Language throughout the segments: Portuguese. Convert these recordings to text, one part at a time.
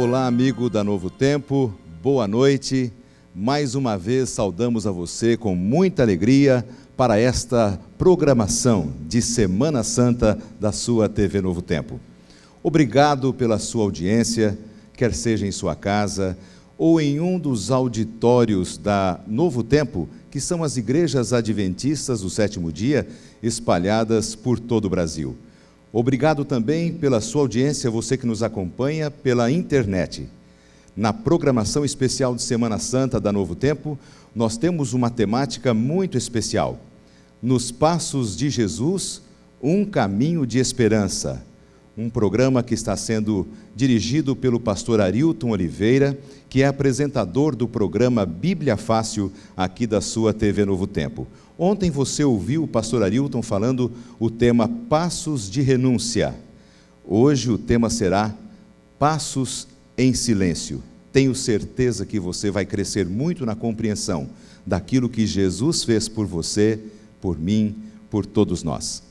Olá, amigo da Novo Tempo, boa noite. Mais uma vez saudamos a você com muita alegria para esta programação de Semana Santa da sua TV Novo Tempo. Obrigado pela sua audiência, quer seja em sua casa ou em um dos auditórios da Novo Tempo, que são as igrejas adventistas do sétimo dia, espalhadas por todo o Brasil. Obrigado também pela sua audiência, você que nos acompanha pela internet. Na programação especial de Semana Santa da Novo Tempo, nós temos uma temática muito especial. Nos Passos de Jesus, um caminho de esperança. Um programa que está sendo dirigido pelo pastor Arilton Oliveira, que é apresentador do programa Bíblia Fácil, aqui da sua TV Novo Tempo. Ontem você ouviu o pastor Arilton falando o tema Passos de Renúncia. Hoje o tema será Passos em Silêncio. Tenho certeza que você vai crescer muito na compreensão daquilo que Jesus fez por você, por mim, por todos nós.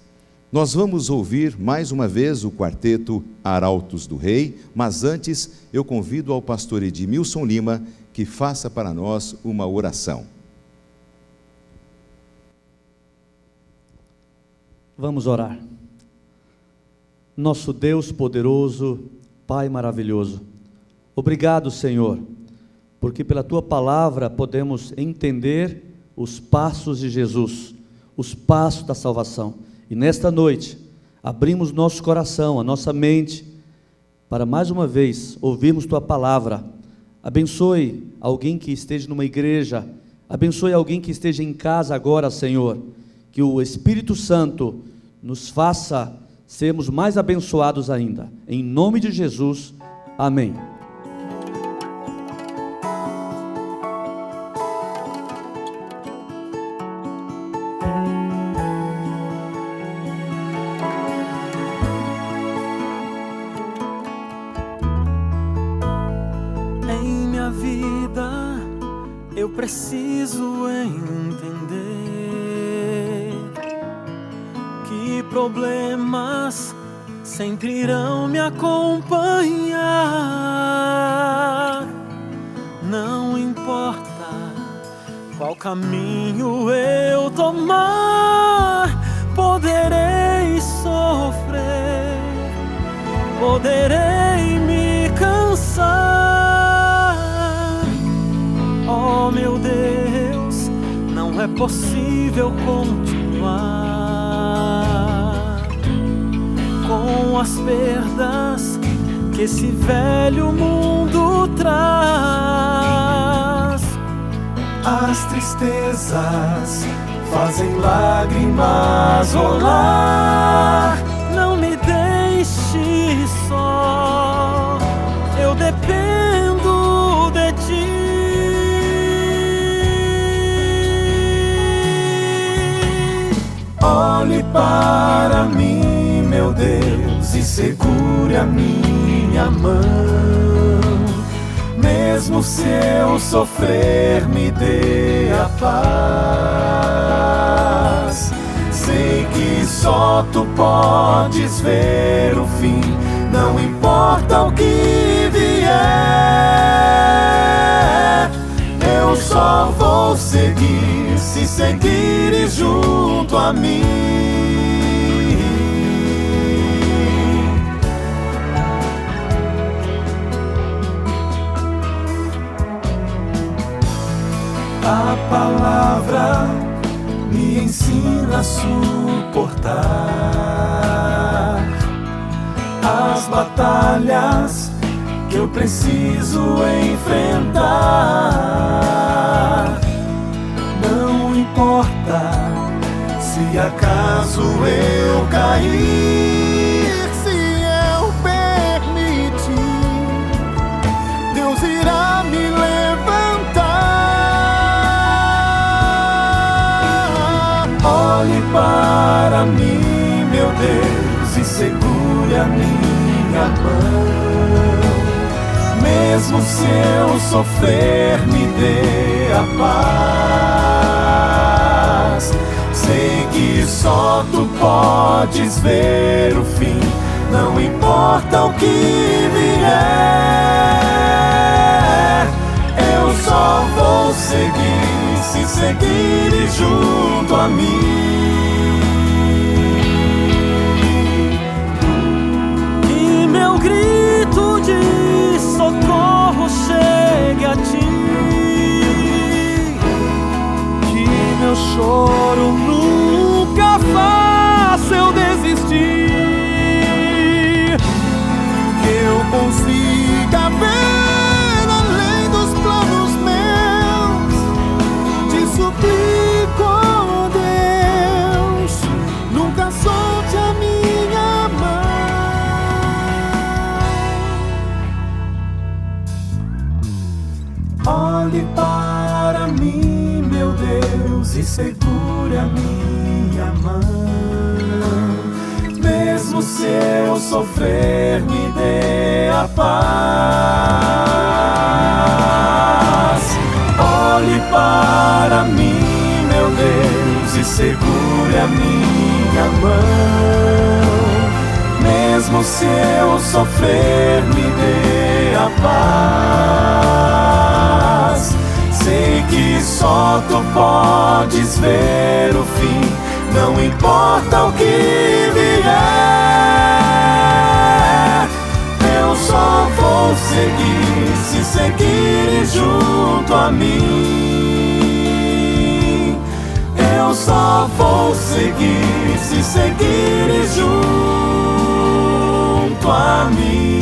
Nós vamos ouvir mais uma vez o quarteto Arautos do Rei, mas antes eu convido ao pastor Edmilson Lima que faça para nós uma oração. Vamos orar. Nosso Deus poderoso, Pai maravilhoso, obrigado, Senhor, porque pela Tua palavra podemos entender os passos de Jesus, os passos da salvação. E nesta noite, abrimos nosso coração, a nossa mente, para mais uma vez ouvirmos Tua palavra. Abençoe alguém que esteja numa igreja, abençoe alguém que esteja em casa agora, Senhor, que o Espírito Santo nos faça sermos mais abençoados ainda. Em nome de Jesus, amém. Em minha vida eu preciso entender que problemas sempre irão me acompanhar. Não importa qual caminho eu tomar, poderei sofrer, poderei me cansar. Oh meu Deus, não é possível continuar com as perdas que esse velho mundo traz. As tristezas fazem lágrimas rolar. Não me deixe só, eu dependo de Ti. Olhe para mim, meu Deus, e segure a minha mão. Mesmo se eu sofrer, me dê a paz. Sei que só Tu podes ver o fim, não importa o que vier. Eu só vou seguir se seguires junto a mim. A palavra me ensina a suportar as batalhas que eu preciso enfrentar. Não importa se acaso eu cair, se eu permitir, Deus irá me levantar. Olhe para mim, meu Deus, e segure a minha mão. Mesmo se eu sofrer, me dê a paz. Sei que só Tu podes ver o fim, não importa o que vier. Eu só vou seguir se seguires junto a mim. Que meu grito de socorro chegue a ti, que meu choro nunca faça eu desistir, Que eu consiga ver além dos planos meus. Te suplico, oh Deus, nunca solte a minha mão. Olhe para mim, meu Deus, e segure a minha mão. Mesmo se eu sofrer, me dê a paz. Olhe para mim, meu Deus, e segure a minha mão. Mesmo se eu sofrer, me dê a paz. Sei que só tu podes ver o fim, não importa o que vier. Eu só vou seguir se seguires junto a mim. Eu só vou seguir se seguires junto a mim.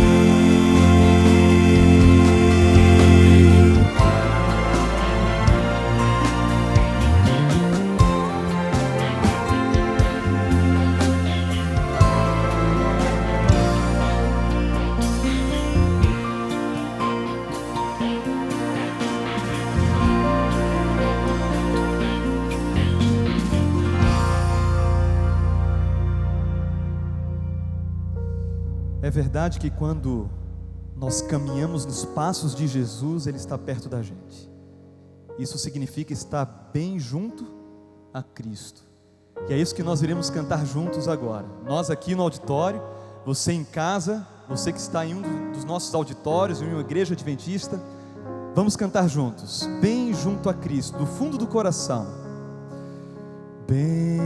É verdade que quando nós caminhamos nos passos de Jesus, Ele está perto da gente. Isso significa estar bem junto a Cristo. E é isso que nós iremos cantar juntos agora. Nós aqui no auditório, você em casa, você que está em um dos nossos auditórios, em uma igreja adventista, vamos cantar juntos, bem junto a Cristo, do fundo do coração. Bem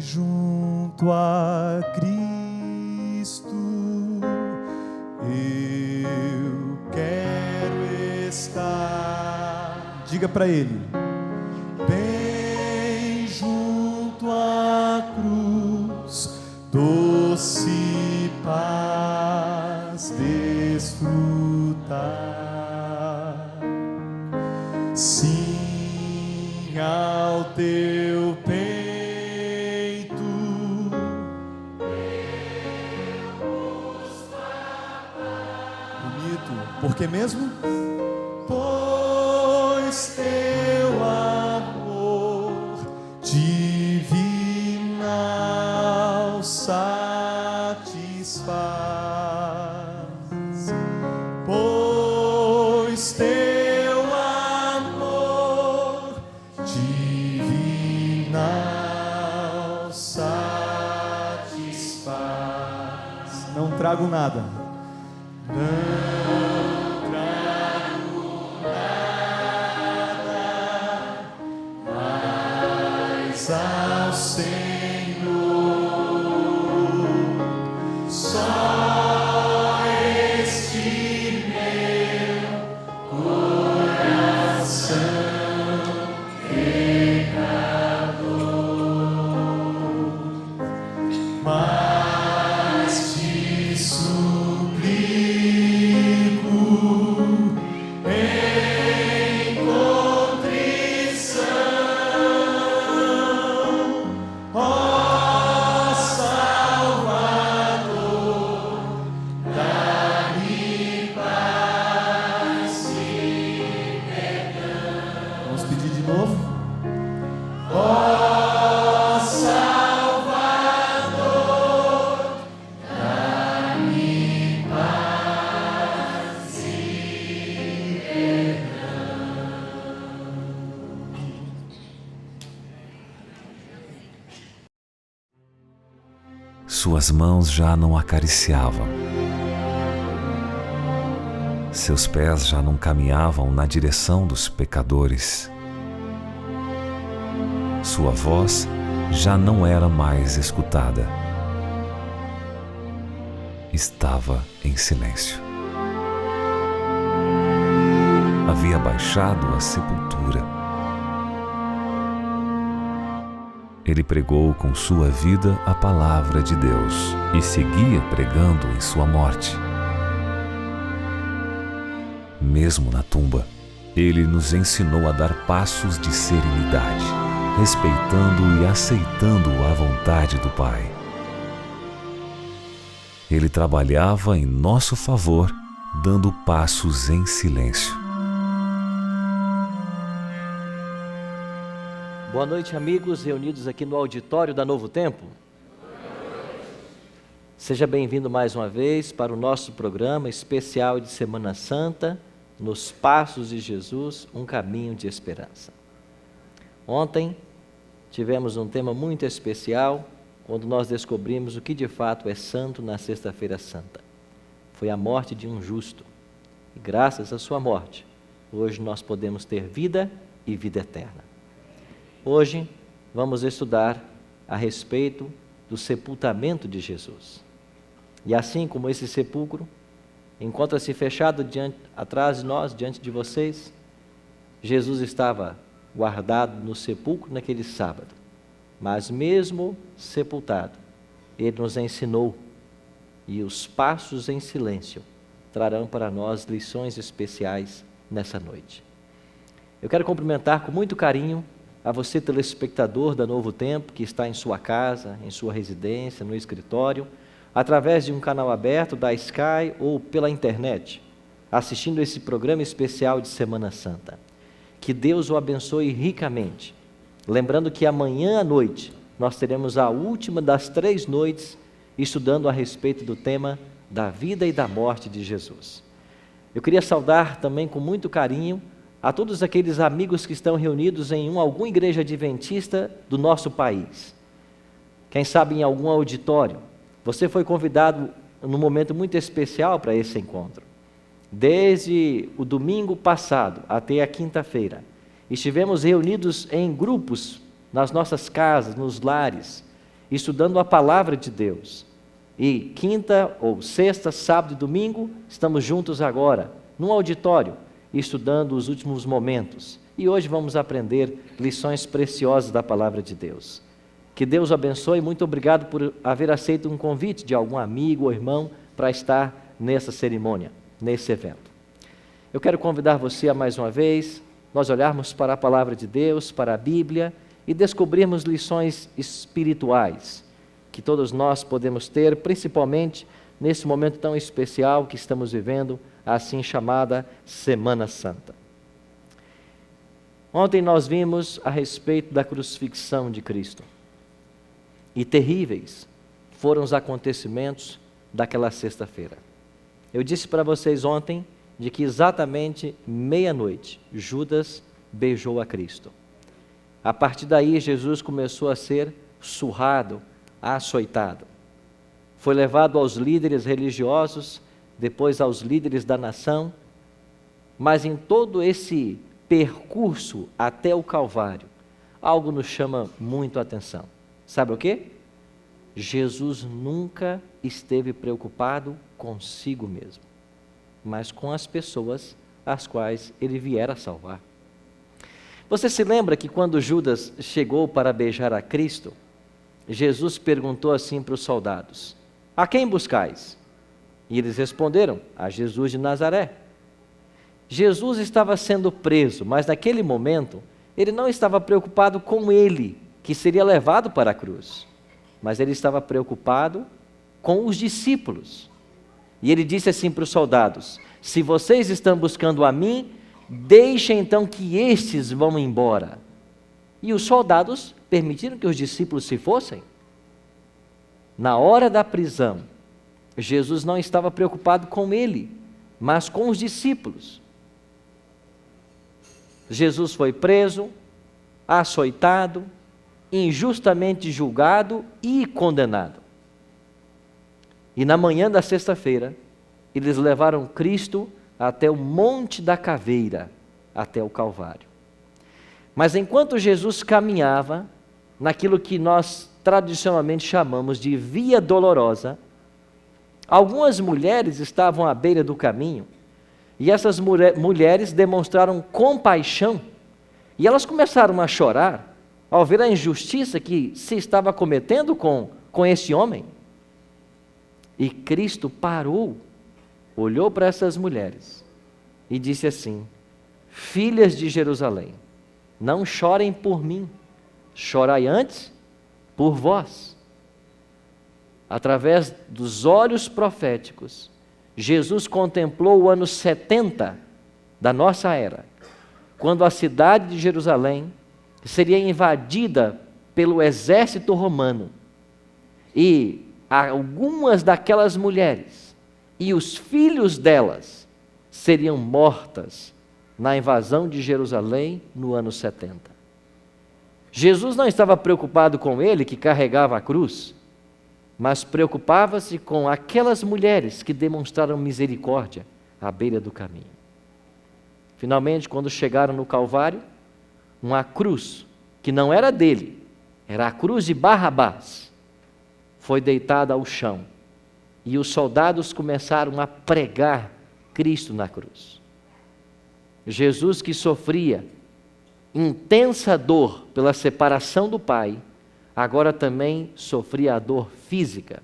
junto a Cristo, eu quero estar. Diga para Ele. Bem junto à cruz, doce paz desfrutar. Sim, ao teu peito Por que mesmo? Pois teu amor divinal satisfaz. Pois teu amor divinal satisfaz. Não trago nada. Ao Senhor, só este meu coração pecador, mas te suplico em contrição. Suas mãos já não acariciavam. Seus pés já não caminhavam na direção dos pecadores. Sua voz já não era mais escutada. Estava em silêncio. Havia baixado à sepultura. Ele pregou com sua vida a palavra de Deus e seguia pregando em sua morte. Mesmo na tumba, ele nos ensinou a dar passos de serenidade, respeitando e aceitando a vontade do Pai. Ele trabalhava em nosso favor, dando passos em silêncio. Boa noite, amigos reunidos aqui no auditório da Novo Tempo. Seja bem-vindo mais uma vez para o nosso programa especial de Semana Santa, Nos Passos de Jesus, um caminho de esperança. Ontem tivemos um tema muito especial, quando nós descobrimos o que de fato é santo na Sexta-feira Santa. Foi a morte de um justo. E graças à sua morte, hoje nós podemos ter vida e vida eterna. Hoje vamos estudar a respeito do sepultamento de Jesus. E assim como esse sepulcro encontra-se fechado atrás de nós, diante de vocês, Jesus estava guardado no sepulcro naquele sábado. Mas mesmo sepultado, Ele nos ensinou, e os passos em silêncio trarão para nós lições especiais nessa noite. Eu quero cumprimentar com muito carinho a você, telespectador da Novo Tempo, que está em sua casa, em sua residência, no escritório, através de um canal aberto da Sky ou pela internet, assistindo esse programa especial de Semana Santa. Que Deus o abençoe ricamente. Lembrando que amanhã à noite nós teremos a última das 3 noites estudando a respeito do tema da vida e da morte de Jesus. Eu queria saudar também com muito carinho a todos aqueles amigos que estão reunidos em alguma igreja adventista do nosso país. Quem sabe em algum auditório. Você foi convidado num momento muito especial para esse encontro. Desde o domingo passado até a quinta-feira, estivemos reunidos em grupos nas nossas casas, nos lares, estudando a palavra de Deus. E quinta ou sexta, sábado e domingo, estamos juntos agora, num auditório, estudando os últimos momentos. E hoje vamos aprender lições preciosas da palavra de Deus. Que Deus o abençoe. Muito obrigado por haver aceito um convite de algum amigo ou irmão para estar nessa cerimônia, nesse evento. Eu quero convidar você a mais uma vez, nós olharmos para a palavra de Deus, para a Bíblia e descobrirmos lições espirituais que todos nós podemos ter, principalmente nesse momento tão especial que estamos vivendo, a assim chamada Semana Santa. Ontem nós vimos a respeito da crucifixão de Cristo. E terríveis foram os acontecimentos daquela sexta-feira. Eu disse para vocês ontem de que exatamente meia-noite Judas beijou a Cristo. A partir daí Jesus começou a ser surrado, açoitado. Foi levado aos líderes religiosos, depois aos líderes da nação, mas em todo esse percurso até o Calvário, algo nos chama muito a atenção. Sabe o quê? Jesus nunca esteve preocupado consigo mesmo, mas com as pessoas as quais ele viera salvar. Você se lembra que quando Judas chegou para beijar a Cristo, Jesus perguntou assim para os soldados: a quem buscais? E eles responderam: a Jesus de Nazaré. Jesus estava sendo preso, mas naquele momento ele não estava preocupado com ele, que seria levado para a cruz, mas ele estava preocupado com os discípulos. E ele disse assim para os soldados: se vocês estão buscando a mim, deixem então que estes vão embora. E os soldados permitiram que os discípulos se fossem. Na hora da prisão, Jesus não estava preocupado com ele, mas com os discípulos. Jesus foi preso, açoitado, injustamente julgado e condenado. E na manhã da sexta-feira, eles levaram Cristo até o Monte da Caveira, até o Calvário. Mas enquanto Jesus caminhava naquilo que nós tradicionalmente chamamos de Via Dolorosa, algumas mulheres estavam à beira do caminho, e essas mulheres demonstraram compaixão, e elas começaram a chorar ao ver a injustiça que se estava cometendo com esse homem. E Cristo parou, olhou para essas mulheres e disse assim: filhas de Jerusalém, não chorem por mim, chorai antes por vós. Através dos olhos proféticos, Jesus contemplou o ano 70 da nossa era, quando a cidade de Jerusalém seria invadida pelo exército romano, e algumas daquelas mulheres e os filhos delas seriam mortas na invasão de Jerusalém no ano 70. Jesus não estava preocupado com ele que carregava a cruz, mas preocupava-se com aquelas mulheres que demonstraram misericórdia à beira do caminho. Finalmente, quando chegaram no Calvário, uma cruz que não era dele, era a cruz de Barrabás, foi deitada ao chão, e os soldados começaram a pregar Cristo na cruz. Jesus, que sofria intensa dor pela separação do Pai, agora também sofria a dor física.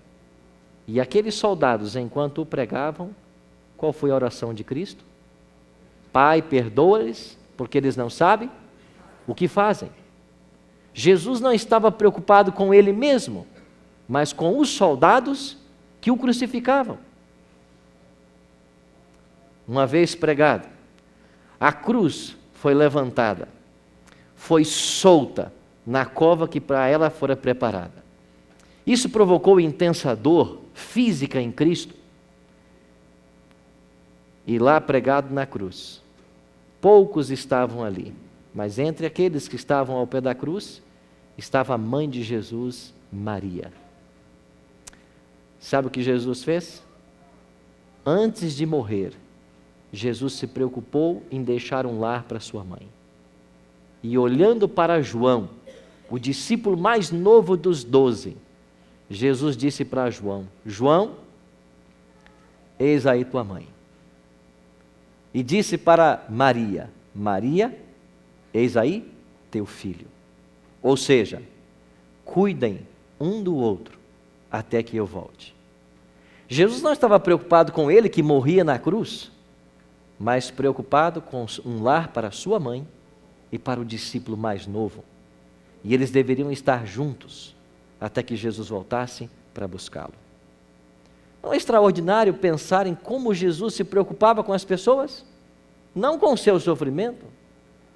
E aqueles soldados, enquanto o pregavam, qual foi a oração de Cristo? Pai, perdoa-lhes, porque eles não sabem o que fazem. Jesus não estava preocupado com ele mesmo, mas com os soldados que o crucificavam. Uma vez pregado, a cruz foi levantada, foi solta na cova que para ela fora preparada. Isso provocou intensa dor física em Cristo. E lá pregado na cruz, poucos estavam ali, mas entre aqueles que estavam ao pé da cruz, estava a mãe de Jesus, Maria. Sabe o que Jesus fez? Antes de morrer, Jesus se preocupou em deixar um lar para sua mãe. E olhando para João, o discípulo mais novo dos 12, Jesus disse para João: João, eis aí tua mãe. E disse para Maria: Maria, eis aí teu filho. Ou seja, cuidem um do outro até que eu volte. Jesus não estava preocupado com ele que morria na cruz, mas preocupado com um lar para sua mãe e para o discípulo mais novo. E eles deveriam estar juntos até que Jesus voltasse para buscá-lo. Não é extraordinário pensar em como Jesus se preocupava com as pessoas? Não com o seu sofrimento,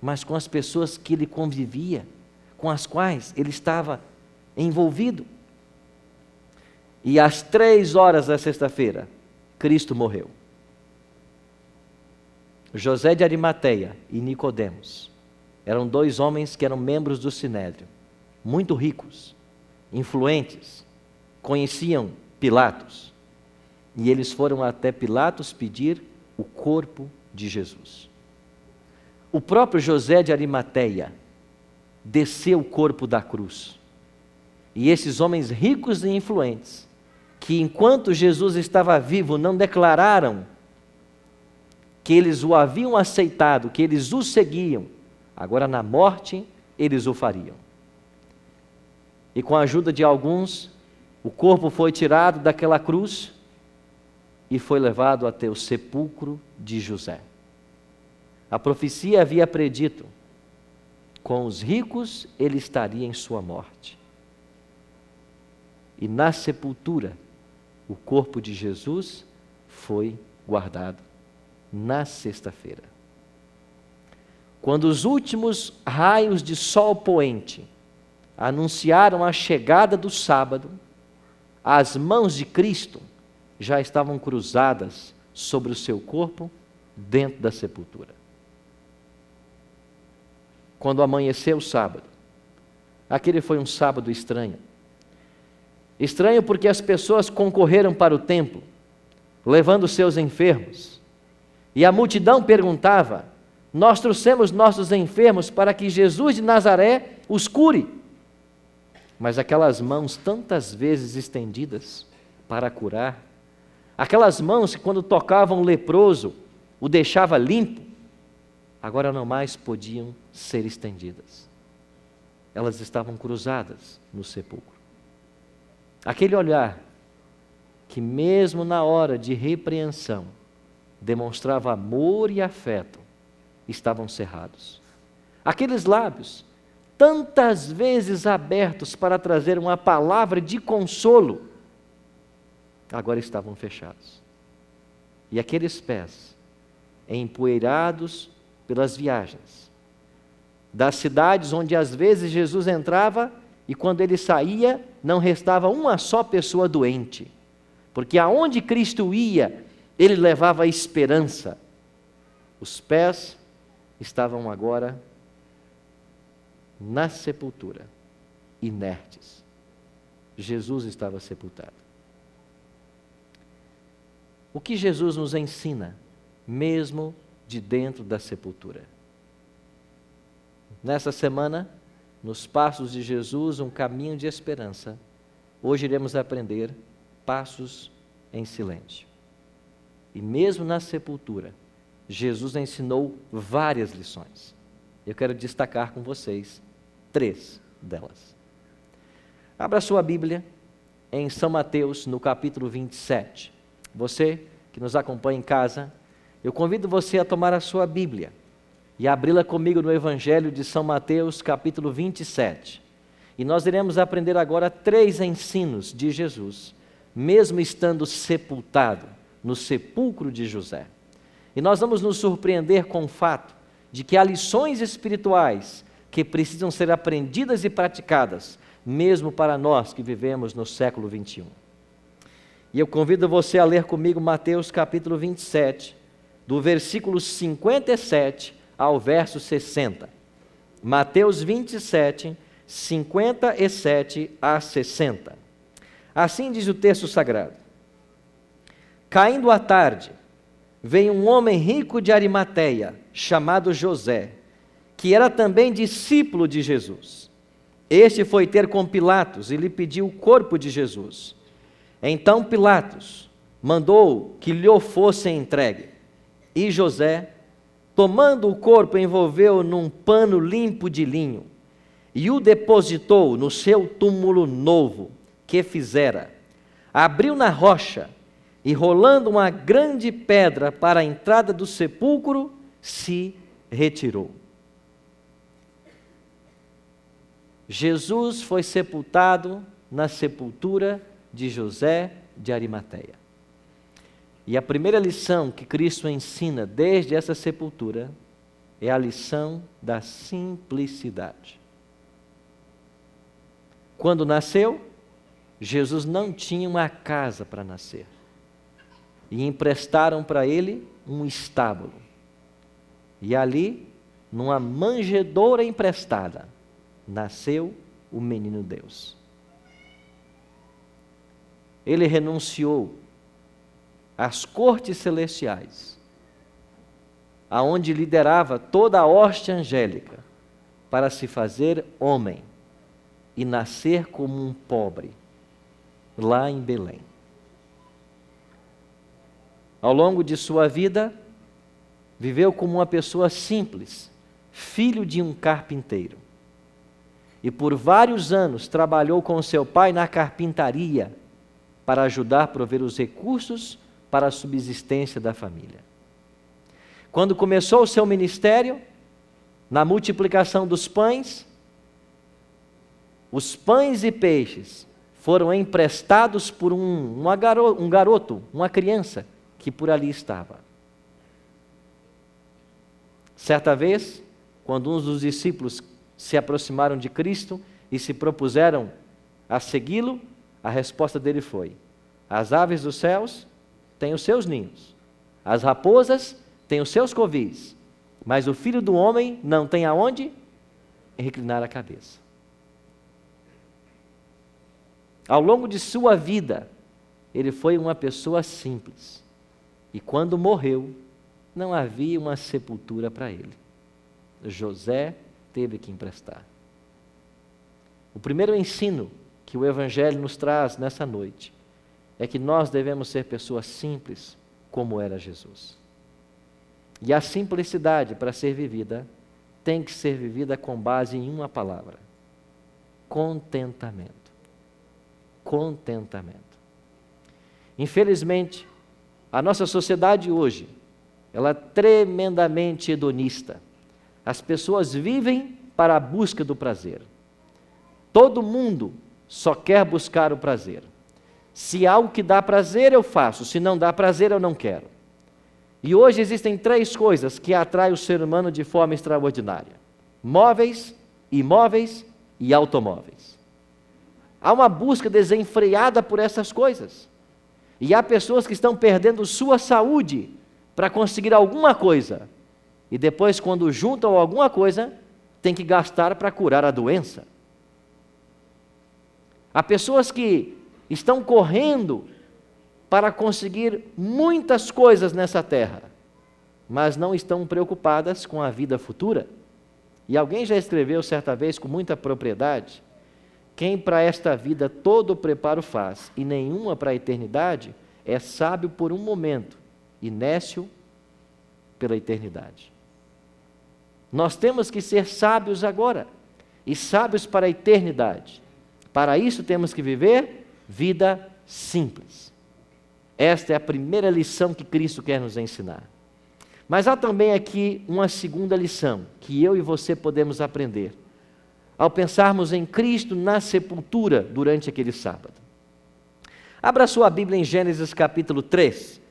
mas com as pessoas que ele convivia, com as quais ele estava envolvido. E às 3h da sexta-feira, Cristo morreu. José de Arimateia e Nicodemos eram 2 homens que eram membros do Sinédrio, muito ricos, influentes, conheciam Pilatos, e eles foram até Pilatos pedir o corpo de Jesus. O próprio José de Arimateia desceu o corpo da cruz, e esses homens ricos e influentes, que enquanto Jesus estava vivo não declararam que eles o haviam aceitado, que eles o seguiam, agora na morte eles o fariam. E com a ajuda de alguns, o corpo foi tirado daquela cruz e foi levado até o sepulcro de José. A profecia havia predito: com os ricos ele estaria em sua morte. E na sepultura, o corpo de Jesus foi guardado na sexta-feira. Quando os últimos raios de sol poente anunciaram a chegada do sábado, as mãos de Cristo já estavam cruzadas sobre o seu corpo dentro da sepultura. Quando amanheceu o sábado, aquele foi um sábado estranho. Estranho porque as pessoas concorreram para o templo, levando seus enfermos. E a multidão perguntava: nós trouxemos nossos enfermos para que Jesus de Nazaré os cure. Mas aquelas mãos tantas vezes estendidas para curar, aquelas mãos que quando tocavam o leproso, o deixava limpo, agora não mais podiam ser estendidas. Elas estavam cruzadas no sepulcro. Aquele olhar que mesmo na hora de repreensão demonstrava amor e afeto, estavam cerrados. Aqueles lábios, tantas vezes abertos para trazer uma palavra de consolo, agora estavam fechados. E aqueles pés, empoeirados pelas viagens, das cidades onde às vezes Jesus entrava e quando ele saía, não restava uma só pessoa doente, porque aonde Cristo ia, ele levava a esperança. Os pés estavam agora na sepultura, inertes. Jesus estava sepultado. O que Jesus nos ensina, mesmo de dentro da sepultura? Nessa semana, nos passos de Jesus, um caminho de esperança, hoje iremos aprender passos em silêncio. E mesmo na sepultura, Jesus ensinou várias lições. Eu quero destacar com vocês 3 delas. Abra sua Bíblia em São Mateus, no capítulo 27. Você que nos acompanha em casa, eu convido você a tomar a sua Bíblia e abri-la comigo no Evangelho de São Mateus, capítulo 27. E nós iremos aprender agora 3 ensinos de Jesus, mesmo estando sepultado no sepulcro de José. E nós vamos nos surpreender com o fato de que há lições espirituais que precisam ser aprendidas e praticadas, mesmo para nós que vivemos no século 21. E eu convido você a ler comigo Mateus capítulo 27, do versículo 57 ao verso 60. Mateus 27, 57 a 60. Assim diz o texto sagrado: caindo a tarde, veio um homem rico de Arimateia, chamado José, que era também discípulo de Jesus. Este foi ter com Pilatos e lhe pediu o corpo de Jesus. Então Pilatos mandou que lhe fosse entregue. E José, tomando o corpo, envolveu num pano limpo de linho e o depositou no seu túmulo novo que fizera. Abriu na rocha e, rolando uma grande pedra para a entrada do sepulcro, se retirou. Jesus foi sepultado na sepultura de José de Arimateia. E a primeira lição que Cristo ensina desde essa sepultura é a lição da simplicidade. Quando nasceu, Jesus não tinha uma casa para nascer. E emprestaram para ele um estábulo. E ali, numa manjedoura emprestada, nasceu o menino Deus. Ele renunciou às cortes celestiais, aonde liderava toda a hoste angélica, para se fazer homem e nascer como um pobre, lá em Belém. Ao longo de sua vida, viveu como uma pessoa simples, filho de um carpinteiro. E por vários anos trabalhou com seu pai na carpintaria, para ajudar a prover os recursos para a subsistência da família. Quando começou o seu ministério, na multiplicação dos pães, os pães e peixes foram emprestados por um garoto, uma criança, que por ali estava. Certa vez, quando uns dos discípulos se aproximaram de Cristo e se propuseram a segui-lo, a resposta dele foi: as aves dos céus têm os seus ninhos, as raposas têm os seus covis, mas o Filho do Homem não tem aonde reclinar a cabeça. Ao longo de sua vida, ele foi uma pessoa simples. E quando morreu, não havia uma sepultura para ele. José teve que emprestar. O primeiro ensino que o Evangelho nos traz nessa noite é que nós devemos ser pessoas simples, como era Jesus. E a simplicidade, para ser vivida, tem que ser vivida com base em uma palavra: contentamento. Contentamento. Infelizmente, a nossa sociedade hoje, ela é tremendamente hedonista. As pessoas vivem para a busca do prazer. Todo mundo só quer buscar o prazer. Se há algo que dá prazer, eu faço. Se não dá prazer, eu não quero. E hoje existem 3 coisas que atraem o ser humano de forma extraordinária: móveis, imóveis e automóveis. Há uma busca desenfreada por essas coisas. E há pessoas que estão perdendo sua saúde para conseguir alguma coisa. E depois, quando juntam alguma coisa, tem que gastar para curar a doença. Há pessoas que estão correndo para conseguir muitas coisas nessa terra, mas não estão preocupadas com a vida futura. E alguém já escreveu certa vez com muita propriedade: quem para esta vida todo o preparo faz e nenhuma para a eternidade, é sábio por um momento e nécio pela eternidade. Nós temos que ser sábios agora e sábios para a eternidade. Para isso temos que viver vida simples. Esta é a primeira lição que Cristo quer nos ensinar. Mas há também aqui uma segunda lição que eu e você podemos aprender ao pensarmos em Cristo na sepultura durante aquele sábado. Abra sua Bíblia em Gênesis capítulo 3.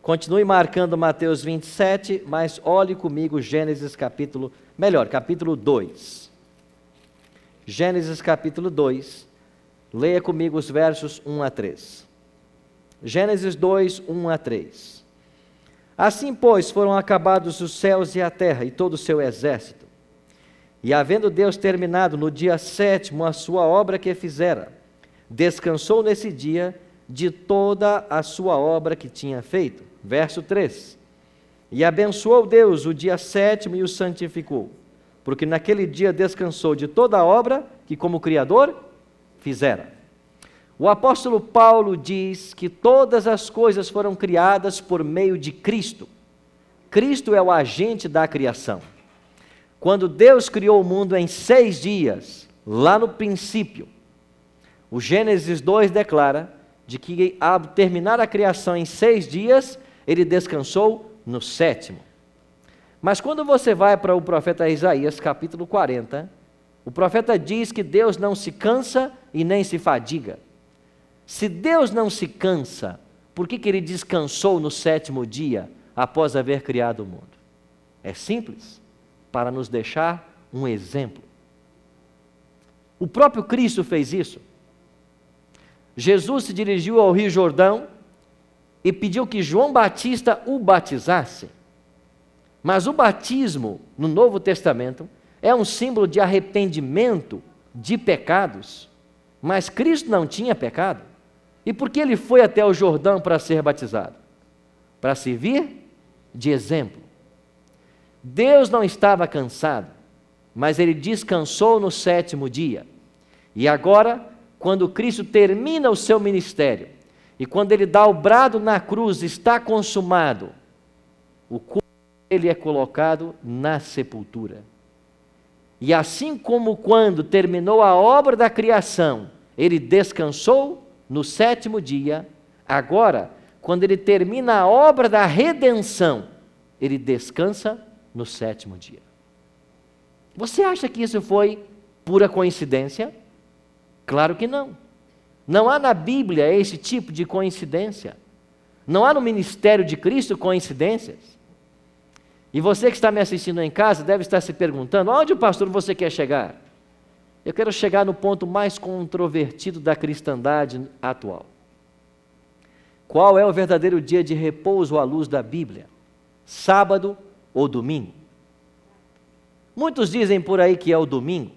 Continue marcando Mateus 27, mas olhe comigo Gênesis capítulo 2. Gênesis capítulo 2, leia comigo os versos 1 a 3. Gênesis 2, 1 a 3. Assim, pois, foram acabados os céus e a terra e todo o seu exército. E havendo Deus terminado no dia 7º a sua obra que fizera, descansou nesse dia de toda a sua obra que tinha feito. Verso 3. E abençoou Deus o dia 7º e o santificou, porque naquele dia descansou de toda a obra que como Criador fizera. O apóstolo Paulo diz que todas as coisas foram criadas por meio de Cristo. Cristo é o agente da criação. Quando Deus criou o mundo em 6 dias, lá no princípio, o Gênesis 2 declara de que ao terminar a criação em 6 dias, ele descansou no 7º. Mas quando você vai para o profeta Isaías, capítulo 40, o profeta diz que Deus não se cansa e nem se fadiga. Se Deus não se cansa, por que ele descansou no 7º dia, após haver criado o mundo? É simples, para nos deixar um exemplo. O próprio Cristo fez isso. Jesus se dirigiu ao Rio Jordão e pediu que João Batista o batizasse. Mas o batismo, no Novo Testamento, é um símbolo de arrependimento de pecados. Mas Cristo não tinha pecado. E por que ele foi até o Jordão para ser batizado? Para servir de exemplo. Deus não estava cansado, mas ele descansou no 7º dia. E agora, quando Cristo termina o seu ministério, e quando ele dá o brado na cruz, está consumado, o corpo dele é colocado na sepultura. E assim como quando terminou a obra da criação, ele descansou no 7º dia, agora, quando ele termina a obra da redenção, ele descansa no 7º dia. Você acha que isso foi pura coincidência? Claro que não. Não há na Bíblia esse tipo de coincidência. Não há no ministério de Cristo coincidências. E você que está me assistindo em casa deve estar se perguntando: onde, pastor, você quer chegar? Eu quero chegar no ponto mais controvertido da cristandade atual. Qual é o verdadeiro dia de repouso à luz da Bíblia? Sábado ou domingo? Muitos dizem por aí que é o domingo.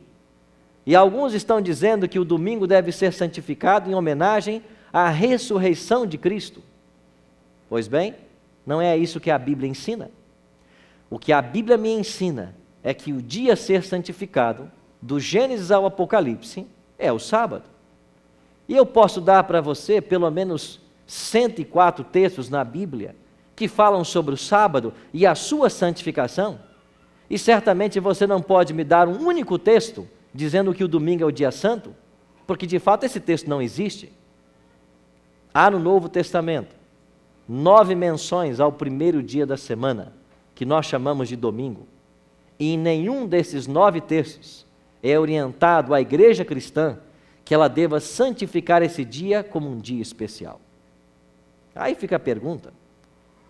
E alguns estão dizendo que o domingo deve ser santificado em homenagem à ressurreição de Cristo. Pois bem, não é isso que a Bíblia ensina. O que a Bíblia me ensina é que o dia a ser santificado, do Gênesis ao Apocalipse, é o sábado. E eu posso dar para você pelo menos 104 textos na Bíblia que falam sobre o sábado e a sua santificação. E certamente você não pode me dar um único texto dizendo que o domingo é o dia santo, porque de fato esse texto não existe. Há no Novo Testamento 9 menções ao primeiro dia da semana, que nós chamamos de domingo. E em nenhum desses 9 textos é orientado à igreja cristã que ela deva santificar esse dia como um dia especial. Aí fica a pergunta: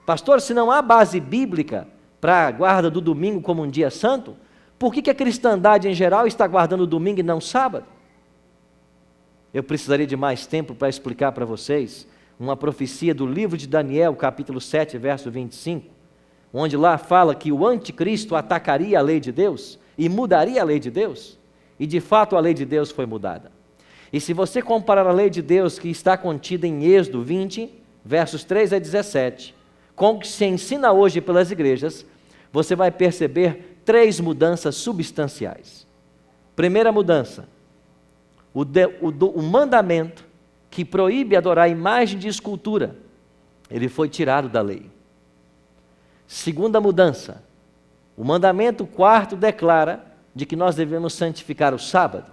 pastor, se não há base bíblica para a guarda do domingo como um dia santo, por que a cristandade em geral está guardando o domingo e não sábado? Eu precisaria de mais tempo para explicar para vocês uma profecia do livro de Daniel, capítulo 7, verso 25, onde lá fala que o anticristo atacaria a lei de Deus e mudaria a lei de Deus, e de fato a lei de Deus foi mudada. E se você comparar a lei de Deus que está contida em Êxodo 20, versos 3 a 17, com o que se ensina hoje pelas igrejas, você vai perceber 3 mudanças substanciais. Primeira mudança, o mandamento que proíbe adorar imagem de escultura, ele foi tirado da lei. Segunda mudança, o mandamento 4º declara de que nós devemos santificar o sábado,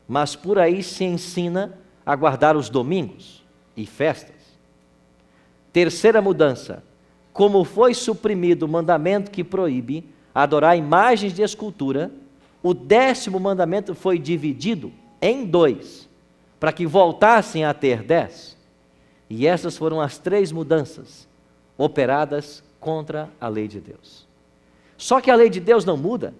mas por aí se ensina a guardar os domingos e festas. Terceira mudança, como foi suprimido o mandamento que proíbe adorar imagens de escultura, o 10º mandamento foi dividido em 2, para que voltassem a ter 10. E essas foram as 3 mudanças operadas contra a lei de Deus. Só que a lei de Deus não muda.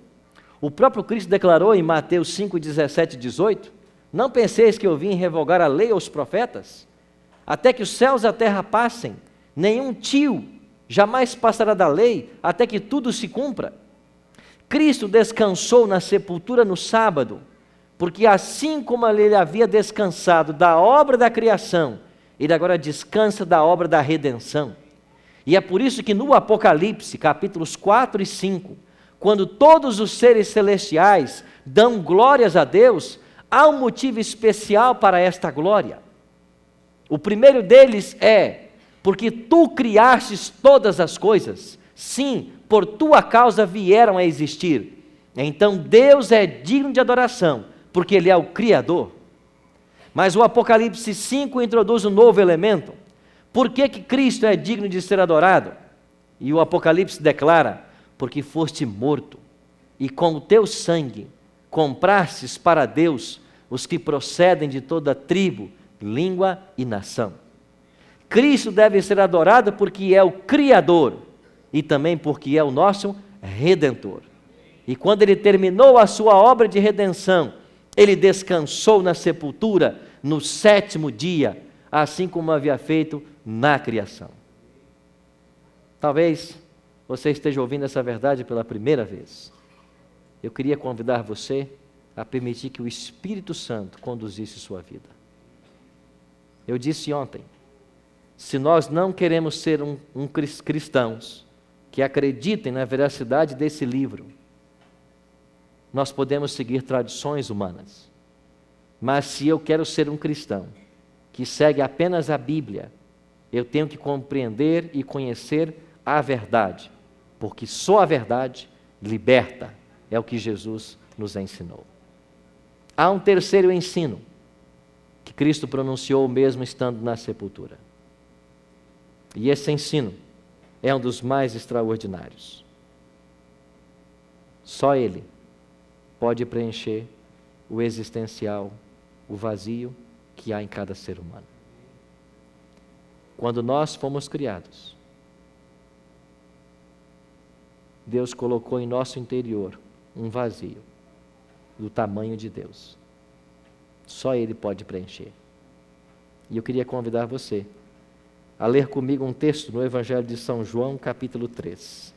O próprio Cristo declarou em Mateus 5, 17 e 18, não penseis que eu vim revogar a lei aos profetas, até que os céus e a terra passem, nenhum tio jamais passará da lei, até que tudo se cumpra. Cristo descansou na sepultura no sábado, porque assim como ele havia descansado da obra da criação, ele agora descansa da obra da redenção. E é por isso que no Apocalipse, capítulos 4 e 5, quando todos os seres celestiais dão glórias a Deus, há um motivo especial para esta glória. O primeiro deles é, porque tu criastes todas as coisas, sim, por tua causa vieram a existir. Então Deus é digno de adoração, porque Ele é o Criador. Mas o Apocalipse 5 introduz um novo elemento. Por que Cristo é digno de ser adorado? E o Apocalipse declara, porque foste morto, e com o teu sangue comprastes para Deus os que procedem de toda tribo, língua e nação. Cristo deve ser adorado porque é o Criador, e também porque é o nosso Redentor. E quando Ele terminou a sua obra de redenção, Ele descansou na sepultura no 7º dia, assim como havia feito na criação. Talvez você esteja ouvindo essa verdade pela primeira vez. Eu queria convidar você a permitir que o Espírito Santo conduzisse sua vida. Eu disse ontem, se nós não queremos ser cristãos que acreditem na veracidade desse livro, nós podemos seguir tradições humanas. Mas se eu quero ser um cristão que segue apenas a Bíblia, eu tenho que compreender e conhecer a verdade, porque só a verdade liberta, é o que Jesus nos ensinou. Há um terceiro ensino que Cristo pronunciou mesmo estando na sepultura. E esse ensino é um dos mais extraordinários. Só Ele pode preencher o existencial, o vazio que há em cada ser humano. Quando nós fomos criados, Deus colocou em nosso interior um vazio do tamanho de Deus. Só Ele pode preencher. E eu queria convidar você a ler comigo um texto no Evangelho de São João, capítulo 3.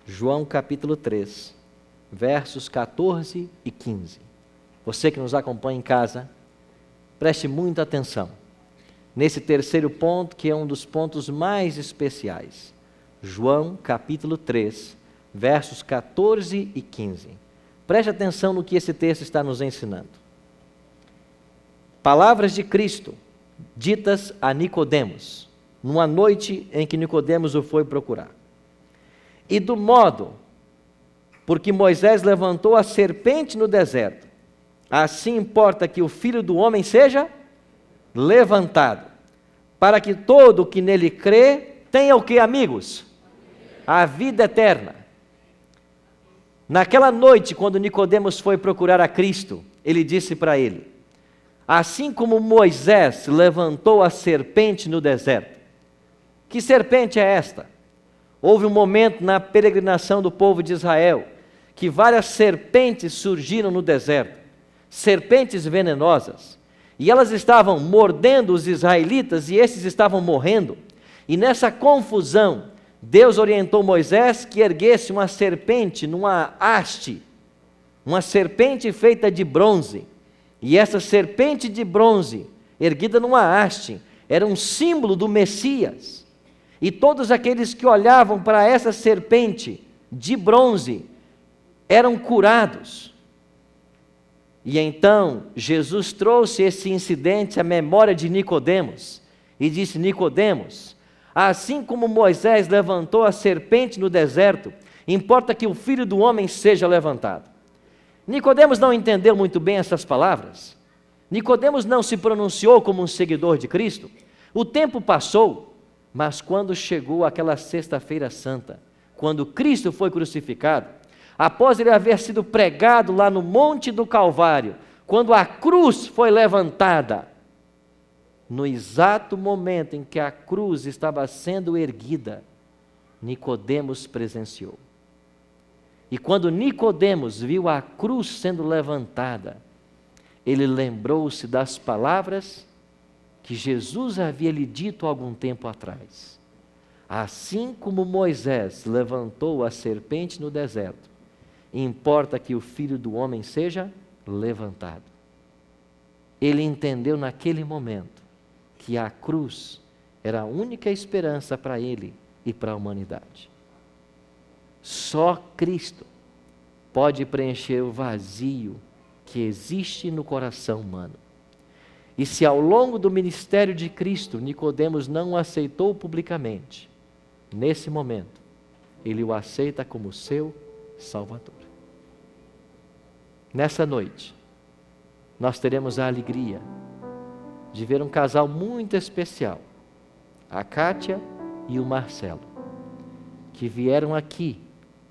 João, capítulo 3, versos 14 e 15. Você que nos acompanha em casa, preste muita atenção nesse terceiro ponto, que é um dos pontos mais especiais. João, capítulo 3, versos 14 e 15. Preste atenção no que esse texto está nos ensinando. Palavras de Cristo, ditas a Nicodemos, numa noite em que Nicodemos o foi procurar. E do modo porque Moisés levantou a serpente no deserto, assim importa que o Filho do Homem seja levantado, para que todo o que nele crê tenha o que, amigos? A vida eterna. Naquela noite, quando Nicodemos foi procurar a Cristo, ele disse para ele: assim como Moisés levantou a serpente no deserto. Que serpente é esta? Houve um momento na peregrinação do povo de Israel que várias serpentes surgiram no deserto, serpentes venenosas, e elas estavam mordendo os israelitas e esses estavam morrendo. E nessa confusão, Deus orientou Moisés que erguesse uma serpente numa haste, uma serpente feita de bronze. E essa serpente de bronze, erguida numa haste, era um símbolo do Messias. E todos aqueles que olhavam para essa serpente de bronze eram curados. E então Jesus trouxe esse incidente à memória de Nicodemos e disse: Nicodemos, assim como Moisés levantou a serpente no deserto, importa que o Filho do Homem seja levantado. Nicodemos não entendeu muito bem essas palavras. Nicodemos não se pronunciou como um seguidor de Cristo. O tempo passou, mas quando chegou aquela sexta-feira santa, quando Cristo foi crucificado, após ele haver sido pregado lá no Monte do Calvário, quando a cruz foi levantada, no exato momento em que a cruz estava sendo erguida, Nicodemos presenciou. E quando Nicodemos viu a cruz sendo levantada, ele lembrou-se das palavras que Jesus havia lhe dito algum tempo atrás. Assim como Moisés levantou a serpente no deserto, importa que o Filho do Homem seja levantado. Ele entendeu naquele momento que a cruz era a única esperança para ele e para a humanidade. Só Cristo pode preencher o vazio que existe no coração humano. E se ao longo do ministério de Cristo, Nicodemos não o aceitou publicamente, nesse momento, ele o aceita como seu Salvador. Nessa noite, nós teremos a alegria de ver um casal muito especial, a Kátia e o Marcelo, que vieram aqui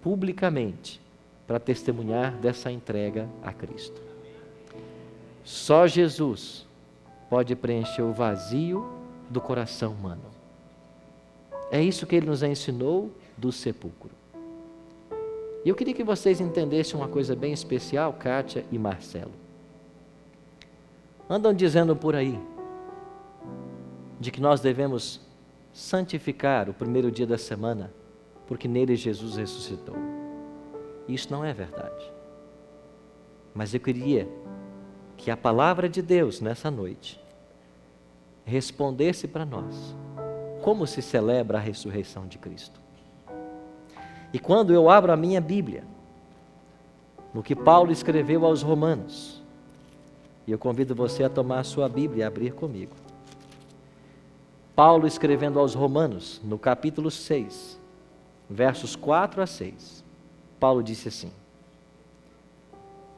publicamente para testemunhar dessa entrega a Cristo. Só Jesus pode preencher o vazio do coração humano. É isso que ele nos ensinou do sepulcro. E eu queria que vocês entendessem uma coisa bem especial, Kátia e Marcelo. Andam dizendo por aí de que nós devemos santificar o primeiro dia da semana, porque nele Jesus ressuscitou. Isso não é verdade. Mas eu queria que a palavra de Deus nessa noite respondesse para nós como se celebra a ressurreição de Cristo. E quando eu abro a minha Bíblia, no que Paulo escreveu aos Romanos, e eu convido você a tomar a sua Bíblia e abrir comigo. Paulo escrevendo aos Romanos, no capítulo 6, versos 4 a 6, Paulo disse assim,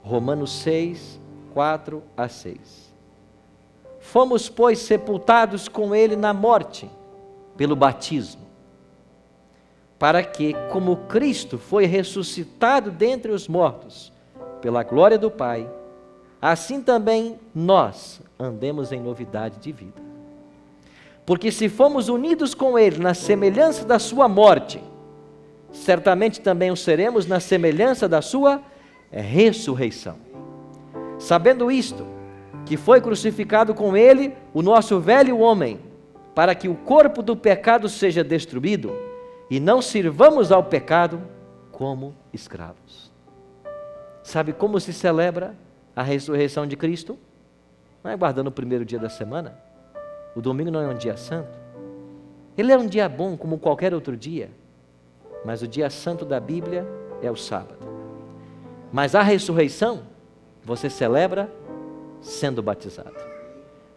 Romanos 6, 4 a 6. Fomos, pois, sepultados com ele na morte, pelo batismo, para que, como Cristo foi ressuscitado dentre os mortos, pela glória do Pai, assim também nós andemos em novidade de vida. Porque se fomos unidos com ele na semelhança da sua morte, certamente também o seremos na semelhança da sua ressurreição. Sabendo isto, que foi crucificado com ele o nosso velho homem, para que o corpo do pecado seja destruído, e não sirvamos ao pecado como escravos. Sabe como se celebra a ressurreição de Cristo? Não é guardando o primeiro dia da semana. O domingo não é um dia santo. Ele é um dia bom como qualquer outro dia, mas o dia santo da Bíblia é o sábado. Mas a ressurreição você celebra sendo batizado.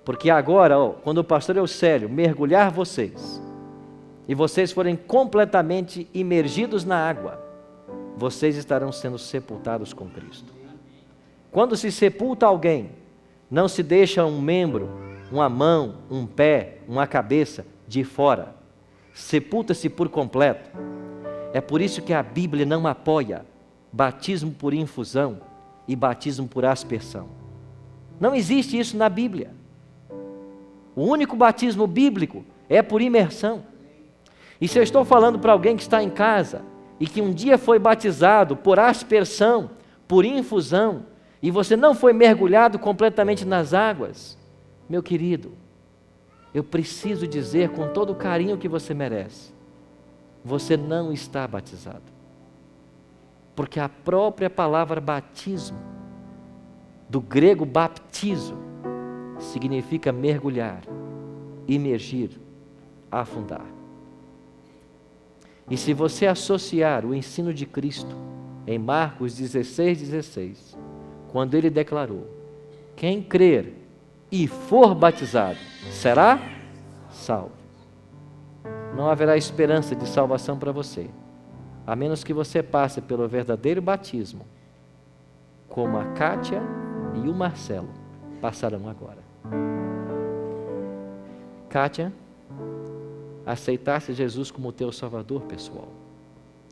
Porque agora, quando o pastor Eusélio mergulhar vocês e vocês forem completamente imergidos na água, vocês estarão sendo sepultados com Cristo. Quando se sepulta alguém, não se deixa um membro, uma mão, um pé, uma cabeça de fora. Sepulta-se por completo. É por isso que a Bíblia não apoia batismo por infusão e batismo por aspersão. Não existe isso na Bíblia. O único batismo bíblico é por imersão. E se eu estou falando para alguém que está em casa e que um dia foi batizado por aspersão, por infusão, e você não foi mergulhado completamente nas águas, meu querido, eu preciso dizer com todo o carinho que você merece, você não está batizado. Porque a própria palavra batismo, do grego baptizo, significa mergulhar, imergir, afundar. E se você associar o ensino de Cristo em Marcos 16:16, quando ele declarou: quem crer e for batizado será salvo. Não haverá esperança de salvação para você, a menos que você passe pelo verdadeiro batismo, como a Kátia e o Marcelo passarão agora. Kátia, aceitasse Jesus como teu Salvador pessoal.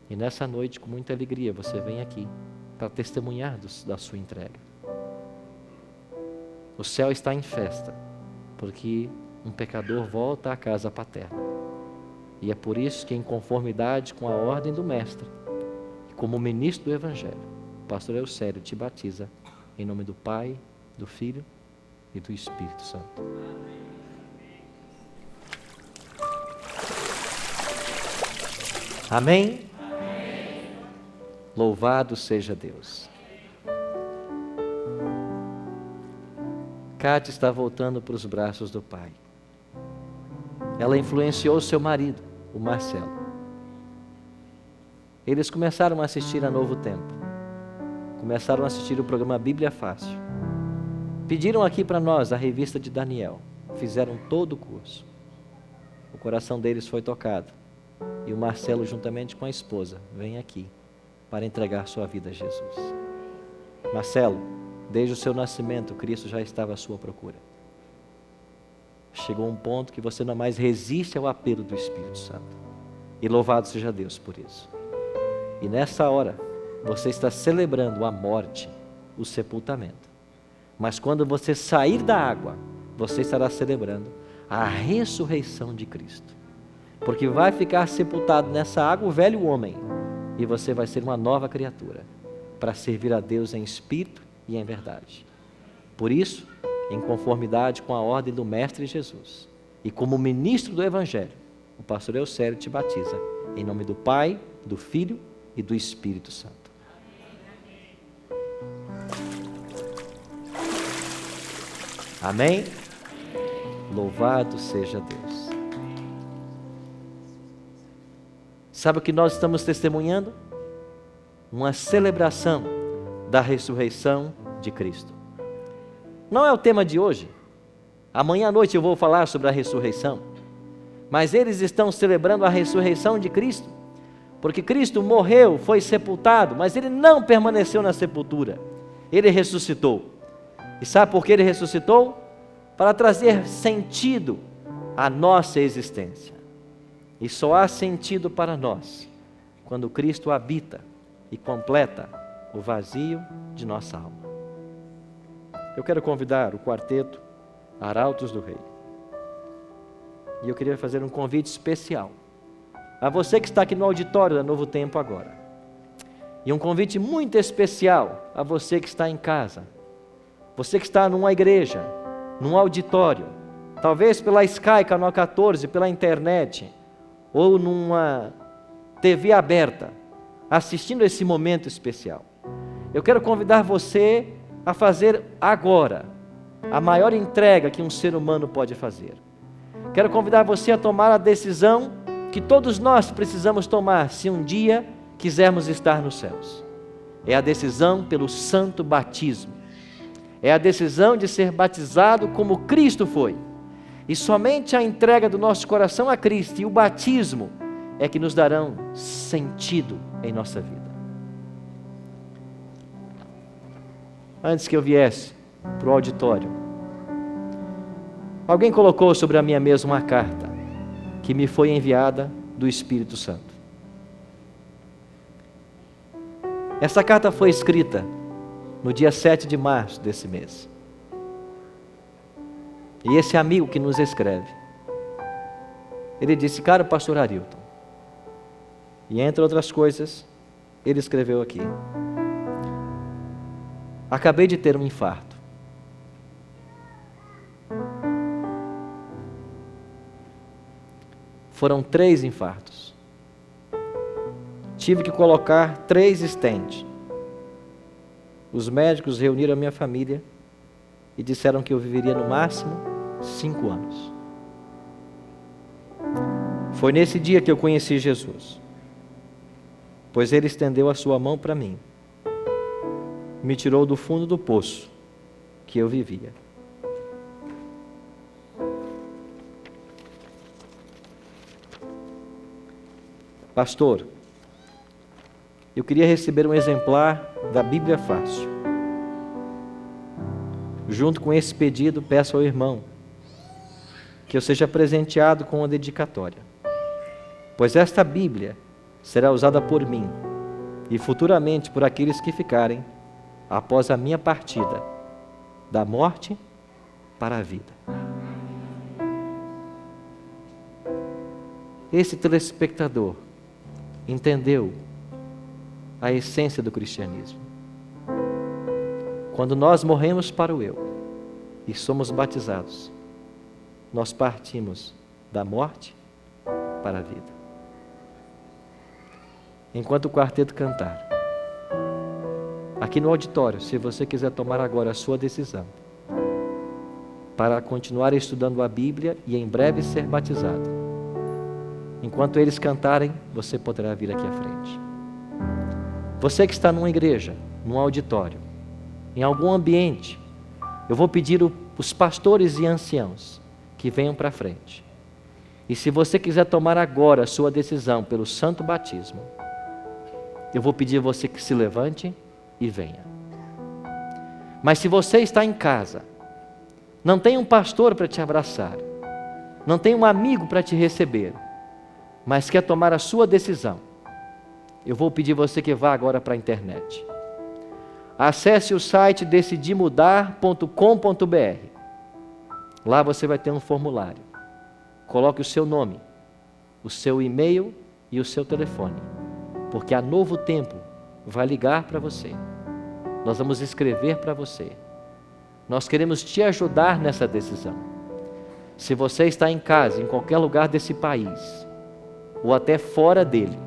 E nessa noite, com muita alegria, você vem aqui para testemunhar da sua entrega. O céu está em festa, porque um pecador volta à casa paterna. E é por isso que, em conformidade com a ordem do Mestre, como ministro do Evangelho, o pastor Eusélio te batiza em nome do Pai, do Filho e do Espírito Santo. Amém? Amém. Louvado seja Deus. Kátia está voltando para os braços do Pai. Ela influenciou seu marido, o Marcelo. Eles começaram a assistir a Novo Tempo. Começaram a assistir o programa Bíblia Fácil. Pediram aqui para nós a revista de Daniel. Fizeram todo o curso. O coração deles foi tocado. E o Marcelo, juntamente com a esposa, vem aqui para entregar sua vida a Jesus. Marcelo, desde o seu nascimento, Cristo já estava à sua procura. Chegou um ponto que você não mais resiste ao apelo do Espírito Santo. E louvado seja Deus por isso. E nessa hora, você está celebrando a morte, o sepultamento. Mas quando você sair da água, você estará celebrando a ressurreição de Cristo. Porque vai ficar sepultado nessa água o velho homem, e você vai ser uma nova criatura, para servir a Deus em espírito e em verdade. Por isso, em conformidade com a ordem do Mestre Jesus, e como ministro do Evangelho, o pastor Eusélio te batiza, em nome do Pai, do Filho e do Espírito Santo. Amém? Louvado seja Deus. Sabe o que nós estamos testemunhando? Uma celebração da ressurreição de Cristo. Não é o tema de hoje. Amanhã à noite eu vou falar sobre a ressurreição. Mas eles estão celebrando a ressurreição de Cristo, porque Cristo morreu, foi sepultado, mas Ele não permaneceu na sepultura. Ele ressuscitou. E sabe por que Ele ressuscitou? Para trazer sentido à nossa existência. E só há sentido para nós quando Cristo habita e completa o vazio de nossa alma. Eu quero convidar o quarteto Arautos do Rei. E eu queria fazer um convite especial a você que está aqui no auditório da Novo Tempo agora. E um convite muito especial a você que está em casa. Você que está numa igreja, num auditório, talvez pela Sky, Canal 14, pela internet, ou numa TV aberta, assistindo esse momento especial. Eu quero convidar você a fazer agora a maior entrega que um ser humano pode fazer. Quero convidar você a tomar a decisão que todos nós precisamos tomar se um dia quisermos estar nos céus. É a decisão pelo santo batismo. É a decisão de ser batizado como Cristo foi. E somente a entrega do nosso coração a Cristo e o batismo é que nos darão sentido em nossa vida. Antes que eu viesse para o auditório, alguém colocou sobre a minha mesa uma carta que me foi enviada do Espírito Santo. Essa carta foi escrita no dia 7 de março desse mês. E esse amigo que nos escreve, ele disse: caro pastor Arilton, e entre outras coisas, ele escreveu aqui: acabei de ter um infarto. Foram 3 infartos. Tive que colocar 3 stents. Os médicos reuniram a minha família e disseram que eu viveria no máximo 5 anos. Foi nesse dia que eu conheci Jesus, pois Ele estendeu a sua mão para mim, me tirou do fundo do poço que eu vivia. Pastor, eu queria receber um exemplar da Bíblia Fácil. Junto com esse pedido, peço ao irmão que eu seja presenteado com uma dedicatória, pois esta Bíblia será usada por mim e futuramente por aqueles que ficarem após a minha partida, da morte para a vida. Esse telespectador entendeu a essência do cristianismo. Quando nós morremos para o eu e somos batizados, nós partimos da morte para a vida. Enquanto o quarteto cantar, aqui no auditório, se você quiser tomar agora a sua decisão para continuar estudando a Bíblia e em breve ser batizado, enquanto eles cantarem, você poderá vir aqui à frente. Você que está numa igreja, num auditório, em algum ambiente, eu vou pedir os pastores e anciãos que venham para frente. E se você quiser tomar agora a sua decisão pelo santo batismo, eu vou pedir a você que se levante e venha. Mas se você está em casa, não tem um pastor para te abraçar, não tem um amigo para te receber, mas quer tomar a sua decisão, eu vou pedir você que vá agora para a internet. Acesse o site decidimudar.com.br. Lá você vai ter um formulário. Coloque o seu nome, o seu e-mail e o seu telefone, porque a Novo Tempo vai ligar para você. Nós vamos escrever para você. Nós queremos te ajudar nessa decisão. Se você está em casa, em qualquer lugar desse país, ou até fora dele,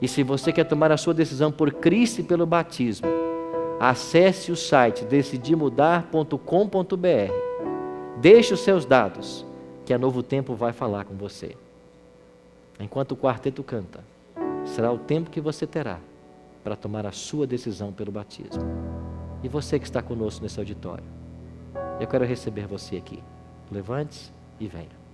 e se você quer tomar a sua decisão por Cristo e pelo batismo, acesse o site decidimudar.com.br. Deixe os seus dados, que a Novo Tempo vai falar com você. Enquanto o quarteto canta, será o tempo que você terá para tomar a sua decisão pelo batismo. E você que está conosco nesse auditório, eu quero receber você aqui. Levante-se e venha.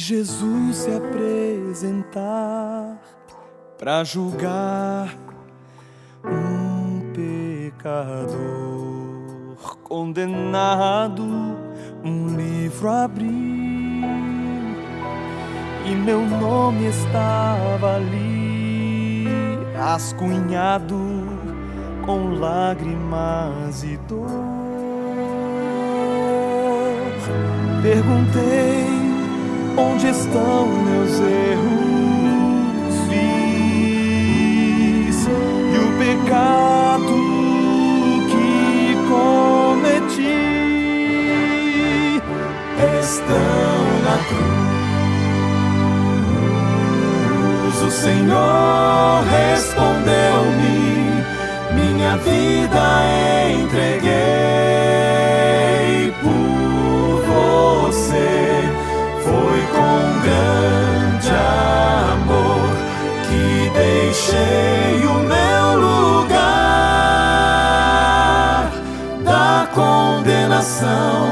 Jesus se apresentar para julgar um pecador condenado, um livro abrir e meu nome estava ali, rascunhado com lágrimas e dor. Perguntei onde estão meus erros, fiz e o pecado que cometi estão na cruz. O Senhor respondeu-me, minha vida entreguei por você. Foi com grande amor que deixei o meu lugar da condenação,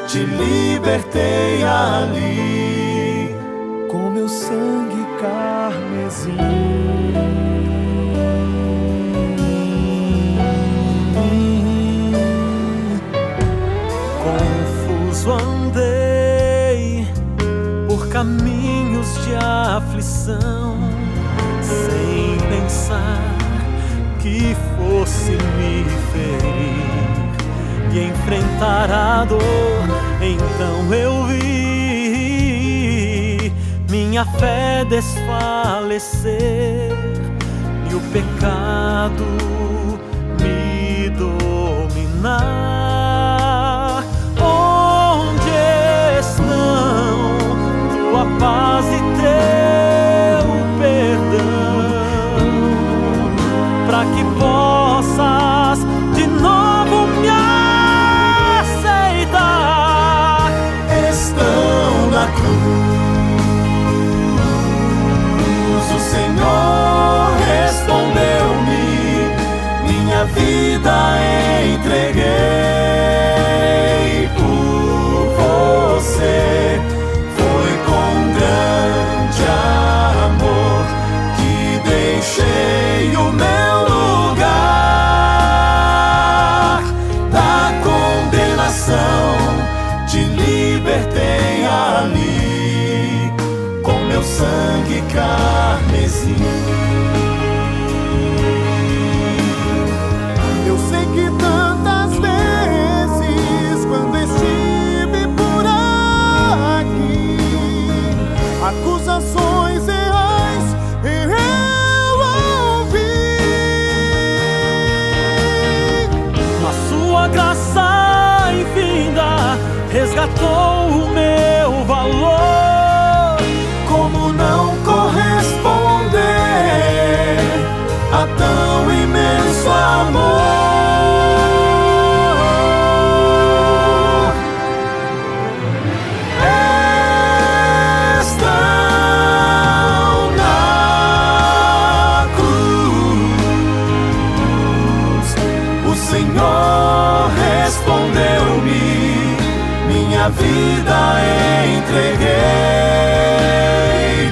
te libertei ali com meu sangue carmesim. Confuso andei por caminhos de aflição, sem pensar que fosse me ferir e enfrentar a dor. Então eu vi minha fé desfalecer e o pecado me dominar. Onde estão tua paz e teu perdão, para que possas de novo me aceitar? Estão na cruz, o Senhor respondeu-me, minha vida entreguei por você. Foi com grande amor que deixei o meu lugar da condenação, te libertei ali com meu sangue carmesim. Eu sei que tantas vezes, quando estive por aqui, acusações reais eu ouvi, mas sua graça infinda resgatou o meu valor. Como não corresponder a tão imenso amor? Estão na cruz, o Senhor respondeu-me, minha vida entreguei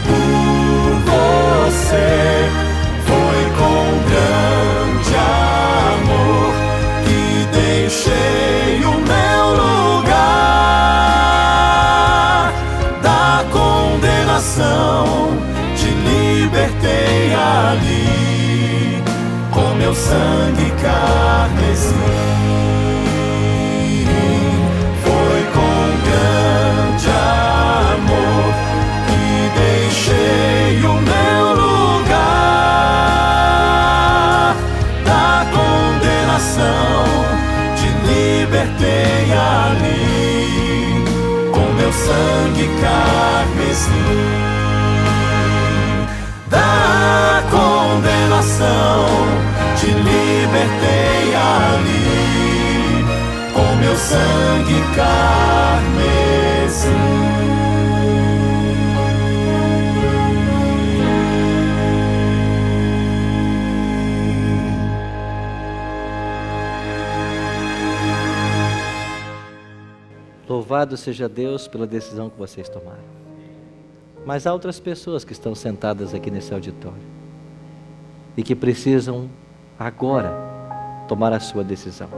por você. Foi com grande amor que deixei o meu lugar da condenação, te libertei ali com meu sangue carmesim. Foi com grande amor que deixei o meu lugar da condenação, te libertei ali com meu sangue carmesim. Da condenação, te libertei ali com meu sangue carmesim. Louvado seja Deus pela decisão que vocês tomaram. Mas há outras pessoas que estão sentadas aqui nesse auditório e que precisam agora tomar a sua decisão.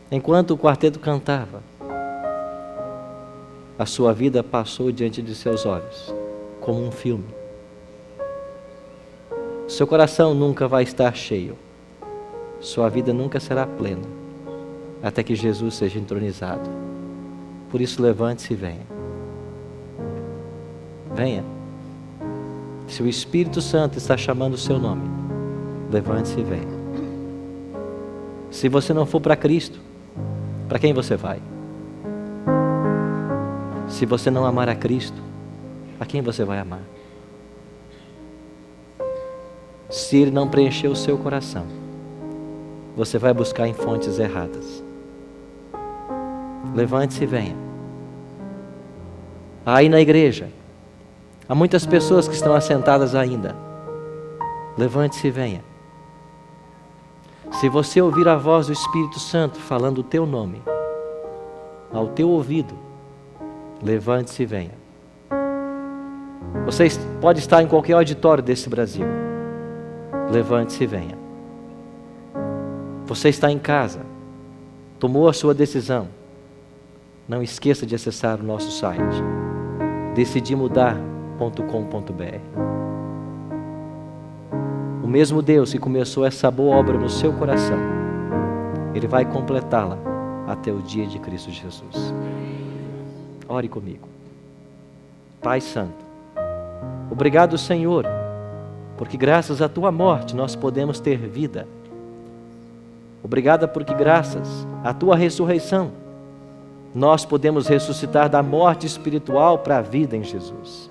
Enquanto o quarteto cantava, a sua vida passou diante de seus olhos, como um filme. Seu coração nunca vai estar cheio, sua vida nunca será plena, até que Jesus seja entronizado. Por isso, levante-se e venha. Venha. Se o Espírito Santo está chamando o seu nome, levante-se e venha. Se você não for para Cristo, para quem você vai? Se você não amar a Cristo, a quem você vai amar? Se Ele não preencher o seu coração, você vai buscar em fontes erradas. Levante-se e venha. Aí na igreja, há muitas pessoas que estão assentadas ainda. Levante-se e venha. Se você ouvir a voz do Espírito Santo falando o teu nome ao teu ouvido, levante-se e venha. Você pode estar em qualquer auditório desse Brasil. Levante-se e venha. Você está em casa, tomou a sua decisão. Não esqueça de acessar o nosso site decidimudar.com.br. O mesmo Deus que começou essa boa obra no seu coração, Ele vai completá-la até o dia de Cristo Jesus. Ore comigo. Pai Santo, obrigado, Senhor, porque graças à Tua morte nós podemos ter vida. Obrigada porque graças à Tua ressurreição nós podemos ressuscitar da morte espiritual para a vida em Jesus.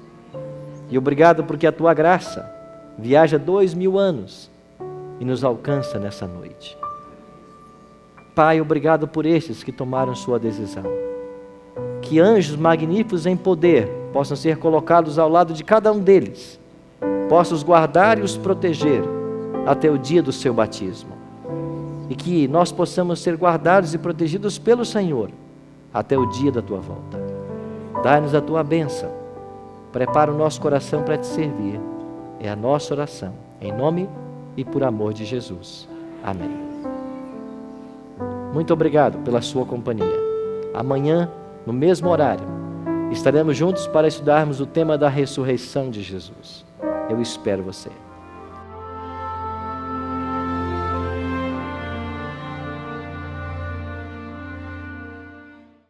E obrigado porque a Tua graça viaja 2000 anos e nos alcança nessa noite. Pai, obrigado por estes que tomaram sua decisão. Que anjos magníficos em poder possam ser colocados ao lado de cada um deles, possam os guardar e os proteger até o dia do seu batismo. E que nós possamos ser guardados e protegidos pelo Senhor até o dia da Tua volta. Dá-nos a Tua bênção. Prepara o nosso coração para Te servir. É a nossa oração, em nome e por amor de Jesus. Amém. Muito obrigado pela sua companhia. Amanhã, no mesmo horário, estaremos juntos para estudarmos o tema da ressurreição de Jesus. Eu espero você.